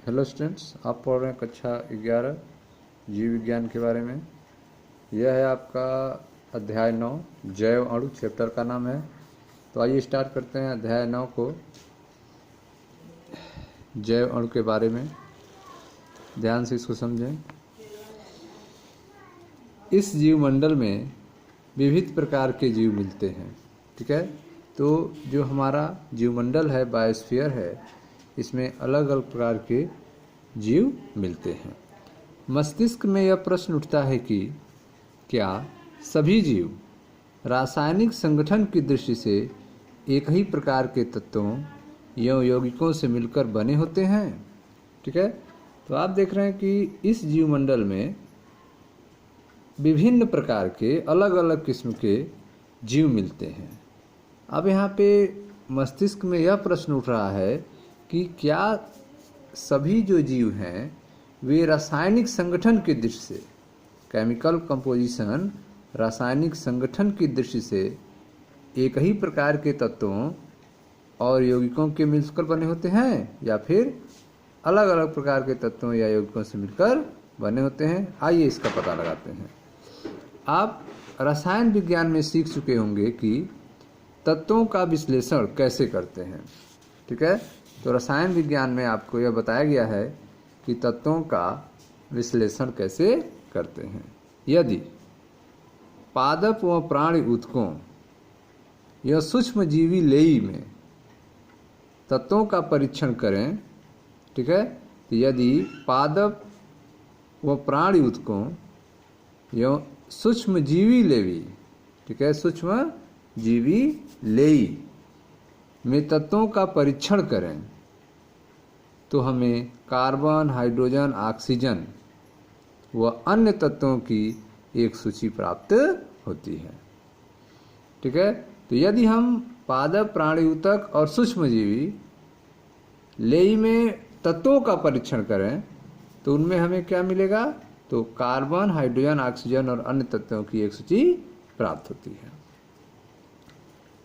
Hello students, आप पढ़ रहे हैं कक्षा 11 जीव विज्ञान के बारे में। यह है आपका अध्याय 9 जैव अणु, चैप्टर का नाम है। तो आइए स्टार्ट करते हैं अध्याय 9 को, जैव अणु के बारे में। ध्यान से इसको समझें। इस जीवमंडल में विविध प्रकार के जीव मिलते हैं, ठीक है। तो जो हमारा जीवमंडल है, बायोस्फीयर है, इसमें अलग अलग प्रकार के जीव मिलते हैं। मस्तिष्क में यह प्रश्न उठता है कि क्या सभी जीव रासायनिक संगठन की दृष्टि से एक ही प्रकार के तत्वों या यौगिकों से मिलकर बने होते हैं, ठीक है। तो आप देख रहे हैं कि इस जीवमंडल में विभिन्न प्रकार के अलग अलग किस्म के जीव मिलते हैं। अब यहाँ पे मस्तिष्क में यह प्रश्न उठ रहा है कि क्या सभी जो जीव हैं वे रासायनिक संगठन की दृष्टि से, केमिकल कंपोजिशन, रासायनिक संगठन की दृष्टि से एक ही प्रकार के तत्वों और यौगिकों के मिलकर बने होते हैं, या फिर अलग अलग प्रकार के तत्वों या यौगिकों से मिलकर बने होते हैं। आइए इसका पता लगाते हैं। आप रसायन विज्ञान में सीख चुके होंगे कि तत्वों का विश्लेषण कैसे करते हैं, ठीक है। तो रसायन विज्ञान में आपको यह बताया गया है कि तत्वों का विश्लेषण कैसे करते हैं। यदि पादप व प्राणी ऊतकों या सूक्ष्मजीवी लेई में तत्वों का परीक्षण करें, ठीक है। तो यदि पादप व प्राणी ऊतकों या सूक्ष्मजीवी लेवी, ठीक है, सूक्ष्मजीवी लेई में तत्वों का परीक्षण करें तो हमें कार्बन, हाइड्रोजन, ऑक्सीजन व अन्य तत्वों की एक सूची प्राप्त होती है, ठीक है। तो यदि हम पादप, प्राणी ऊतक और सूक्ष्मजीवी लेई में तत्वों का परीक्षण करें तो उनमें हमें क्या मिलेगा? तो कार्बन, हाइड्रोजन, ऑक्सीजन और अन्य तत्वों की एक सूची प्राप्त होती है,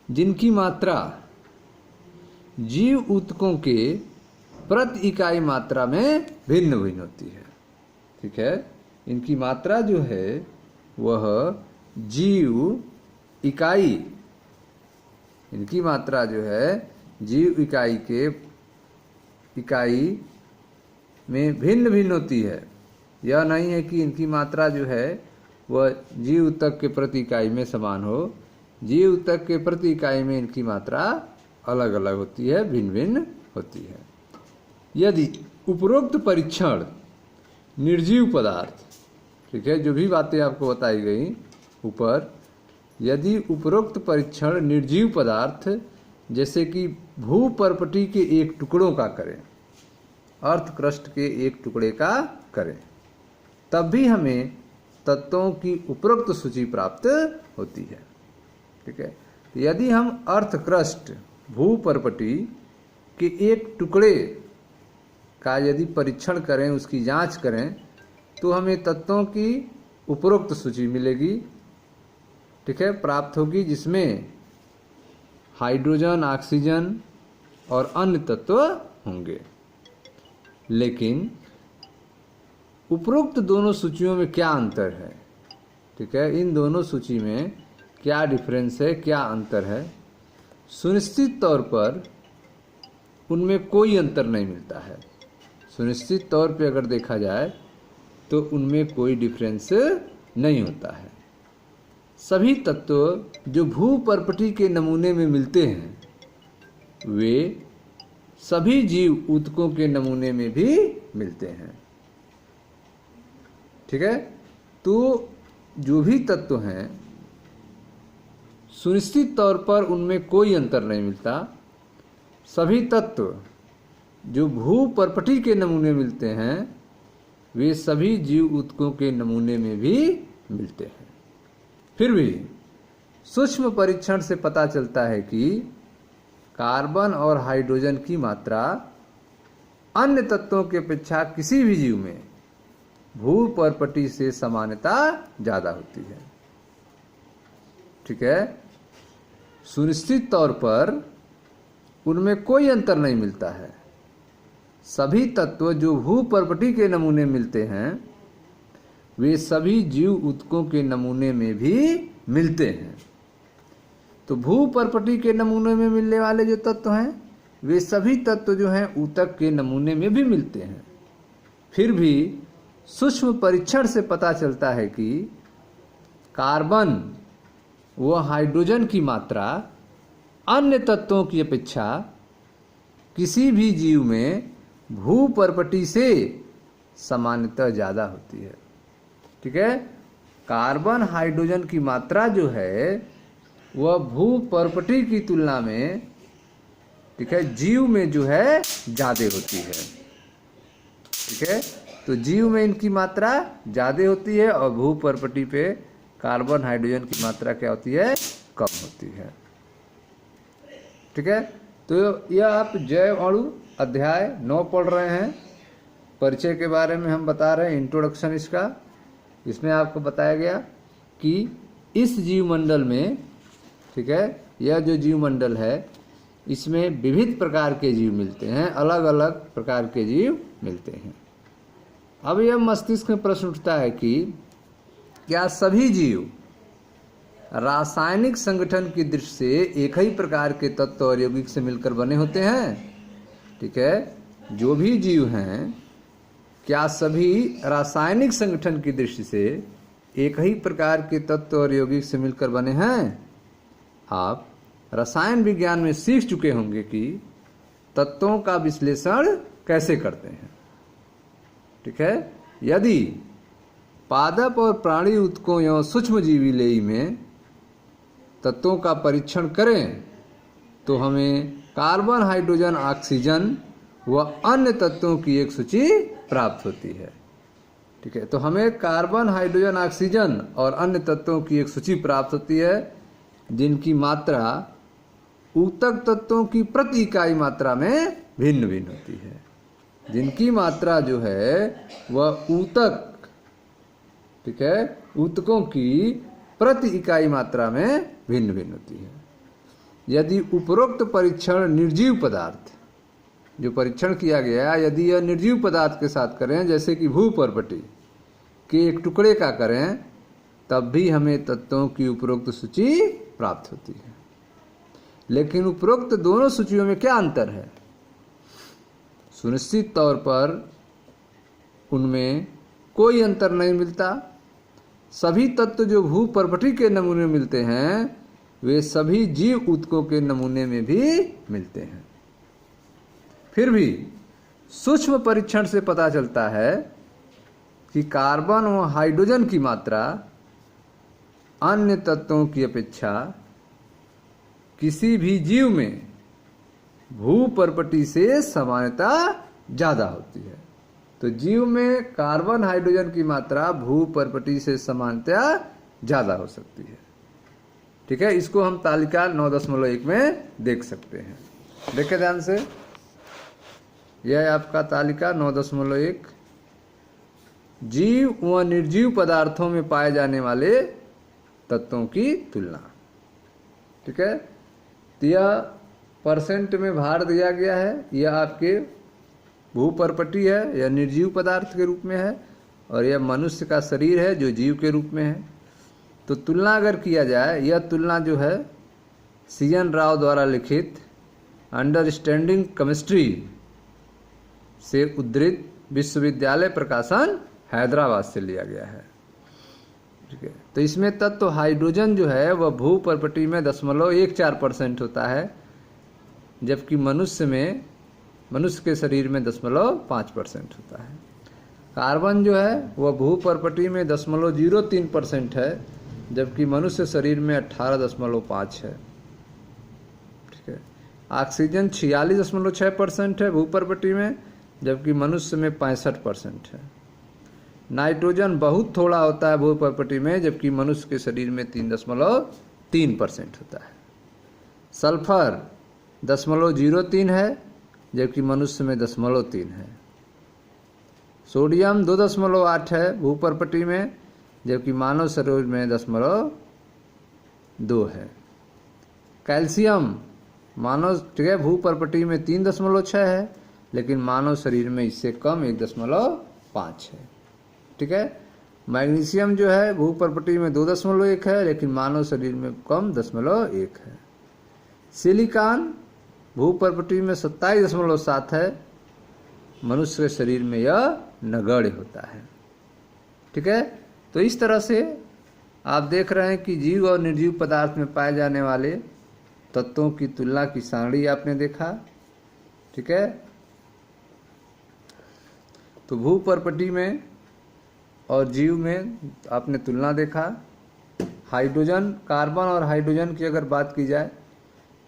जिनकी मात्रा जीव ऊतकों के प्रति इकाई मात्रा में भिन्न भिन्न होती है, ठीक है। इनकी मात्रा जो है वह जीव इकाई, इनकी मात्रा जो है जीव इकाई में भिन्न भिन्न होती है। यह नहीं है कि इनकी मात्रा जो है वह जीव ऊतक के प्रति इकाई में समान हो। जीव ऊतक के प्रति इकाई में इनकी मात्रा अलग अलग होती है, भिन्न भिन्न होती है। यदि उपरोक्त परीक्षण निर्जीव पदार्थ, ठीक है, जो भी बातें आपको बताई गई ऊपर, यदि उपरोक्त परीक्षण निर्जीव पदार्थ जैसे कि भूपर्पटी के एक टुकड़ों का करें, अर्थ क्रस्ट के एक टुकड़े का करें, तब भी हमें तत्वों की उपरोक्त सूची प्राप्त होती है, ठीक है। यदि हम अर्थ क्रस्ट, भूपर्पटी के एक टुकड़े का यदि परीक्षण करें, उसकी जांच करें, तो हमें तत्वों की उपरोक्त सूची मिलेगी, ठीक है, प्राप्त होगी, जिसमें हाइड्रोजन, ऑक्सीजन और अन्य तत्व होंगे। लेकिन उपरोक्त दोनों सूचियों में क्या अंतर है, ठीक है, इन दोनों सूची में क्या डिफरेंस है, क्या अंतर है? सुनिश्चित तौर पर उनमें कोई अंतर नहीं मिलता है। सुनिश्चित तौर पे अगर देखा जाए तो उनमें कोई डिफरेंस नहीं होता है। सभी तत्व जो भूपर्पटी के नमूने में मिलते हैं वे सभी जीव ऊतकों के नमूने में भी मिलते हैं, ठीक है। तो जो भी तत्व हैं सुनिश्चित तौर पर उनमें कोई अंतर नहीं मिलता। सभी तत्व जो भूपर्पटी के नमूने मिलते हैं वे सभी जीव ऊतकों के नमूने में भी मिलते हैं। फिर भी सूक्ष्म परीक्षण से पता चलता है कि कार्बन और हाइड्रोजन की मात्रा अन्य तत्वों की अपेक्षा किसी भी जीव में भूपर्पटी से समानता ज्यादा होती है, ठीक है। सुनिश्चित तौर पर उनमें कोई अंतर नहीं मिलता है। सभी तत्व जो भूपर्पटी के नमूने मिलते हैं वे सभी जीव ऊतकों के नमूने में भी मिलते हैं। तो भूपर्पटी के नमूने में मिलने वाले जो तत्व हैं वे सभी तत्व जो हैं ऊतक के नमूने में भी मिलते हैं। फिर भी सूक्ष्म परीक्षण से पता चलता है कि कार्बन व हाइड्रोजन की मात्रा अन्य तत्वों की अपेक्षा किसी भी जीव में भूपर्पटी से सामान्यतः ज़्यादा होती है। ठीक है, कार्बन हाइड्रोजन की मात्रा जो है वह भूपर्पटी की तुलना में, ठीक है, जीव में जो है ज़्यादा होती है। ठीक है, तो जीव में इनकी मात्रा ज़्यादा होती है और भूपर्पटी पे कार्बन हाइड्रोजन की मात्रा क्या होती है, कम होती है। ठीक है, तो यह आप जैव अणु अध्याय 9 पढ़ रहे हैं। परिचय के बारे में हम बता रहे हैं, इंट्रोडक्शन इसका। इसमें आपको बताया गया कि इस जीवमंडल में, ठीक है, यह जो जीवमंडल है इसमें विविध प्रकार के जीव मिलते हैं, अलग अलग प्रकार के जीव मिलते हैं। अब यह मस्तिष्क में प्रश्न उठता है कि क्या सभी जीव रासायनिक संगठन की दृष्टि से एक ही प्रकार के तत्व और यौगिक से मिलकर बने होते हैं? ठीक है, जो भी जीव हैं क्या सभी रासायनिक संगठन की दृष्टि से एक ही प्रकार के तत्व और यौगिक से मिलकर बने हैं? आप रसायन विज्ञान में सीख चुके होंगे कि तत्वों का विश्लेषण कैसे करते हैं। ठीक है, यदि पादप और प्राणी ऊतकों एवं सूक्ष्मजीवी लेई में तत्वों का परीक्षण करें तो हमें कार्बन हाइड्रोजन ऑक्सीजन व अन्य तत्वों की एक सूची प्राप्त होती है। ठीक है, तो हमें कार्बन हाइड्रोजन ऑक्सीजन और अन्य तत्वों की एक सूची प्राप्त होती है जिनकी मात्रा ऊतक तत्वों की प्रति इकाई मात्रा में भिन्न भिन्न होती है। जिनकी मात्रा जो है वह ऊतक, ठीक है, ऊतकों की प्रति इकाई मात्रा में भिन्न भिन्न होती है। यदि उपरोक्त परीक्षण निर्जीव पदार्थ, जो परीक्षण किया गया, यदि यह निर्जीव पदार्थ के साथ करें, जैसे कि भूपर्पटी के एक टुकड़े का करें, तब भी हमें तत्वों की उपरोक्त सूची प्राप्त होती है। लेकिन उपरोक्त दोनों सूचियों में क्या अंतर है? सुनिश्चित तौर पर उनमें कोई अंतर नहीं मिलता। सभी तत्व जो भूपर्पटी के नमूने मिलते हैं वे सभी जीव ऊतकों के नमूने में भी मिलते हैं। फिर भी सूक्ष्म परीक्षण से पता चलता है कि कार्बन व हाइड्रोजन की मात्रा अन्य तत्वों की अपेक्षा किसी भी जीव में भूपर्पटी से समानता ज़्यादा होती है। तो जीव में कार्बन हाइड्रोजन की मात्रा भूपर्पटी से समानता ज़्यादा हो सकती है। ठीक है, इसको हम तालिका 9.1 में देख सकते हैं। देखें ध्यान से, यह आपका तालिका 9.1 जीव व निर्जीव पदार्थों में पाए जाने वाले तत्वों की तुलना। ठीक है, तो यह परसेंट में भार दिया गया है। यह आपके भूपर्पटी है, यह निर्जीव पदार्थ के रूप में है, और यह मनुष्य का शरीर है जो जीव के रूप में है। तो तुलना अगर किया जाए, यह तुलना जो है CN राव द्वारा लिखित अंडरस्टैंडिंग केमिस्ट्री से उद्धृत विश्वविद्यालय प्रकाशन हैदराबाद से लिया गया है। ठीक है, तो इसमें तत्व हाइड्रोजन जो है वह भूपर्पटी में 0.14% होता है, जबकि मनुष्य के शरीर में 0.5% होता है। कार्बन जो है वह भूपर्पटी में 0.03% है, जबकि मनुष्य शरीर में 18.5 है। ठीक है, ऑक्सीजन 46.6% है भूपर्पटी में, जबकि मनुष्य में 65% है। नाइट्रोजन बहुत थोड़ा होता है भूपर्पटी में, जबकि मनुष्य के शरीर में 3.3% होता है। सल्फर 0.03 है, जबकि मनुष्य में 0.3 है। सोडियम 2.8 है भूपर्पटी में, जबकि मानव शरीर में 0.2 है। कैल्शियम मानव, ठीक है, भूपर्पटी में 3.6 है, लेकिन मानव शरीर में इससे कम 1.5 है। ठीक है। मैग्नीशियम जो है भूपर्पटी में 2.1 है, लेकिन मानव शरीर में कम 0.1 है। सिलिकॉन भूपर्पटी में 27.7 है, मनुष्य के शरीर में यह नगण्य होता है। ठीक है। तो इस तरह से आप देख रहे हैं कि जीव और निर्जीव पदार्थ में पाए जाने वाले तत्वों की तुलना की सारणी आपने देखा। ठीक है। तो भूपर्पटी में और जीव में आपने तुलना देखा। हाइड्रोजन, कार्बन और हाइड्रोजन की अगर बात की जाए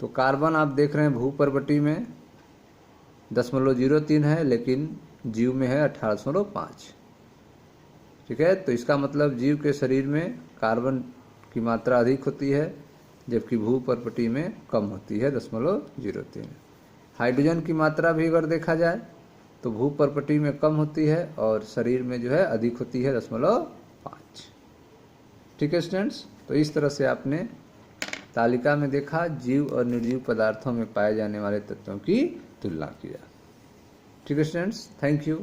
तो कार्बन आप देख रहे हैं भूपर्पटी में 0.03 है, लेकिन जीव में है 18.5। ठीक है। तो इसका मतलब जीव के शरीर में कार्बन की मात्रा अधिक होती है, जबकि भूपर्पटी में कम होती है 0.03। हाइड्रोजन की मात्रा भी अगर देखा जाए तो भूपर्पटी में कम होती है और शरीर में जो है अधिक होती है 0.5। ठीक है स्टूडेंट्स। तो इस तरह से आपने तालिका में देखा जीव और निर्जीव पदार्थों में पाए जाने वाले तत्वों की तुलना किया। ठीक है स्टूडेंट्स, थैंक यू।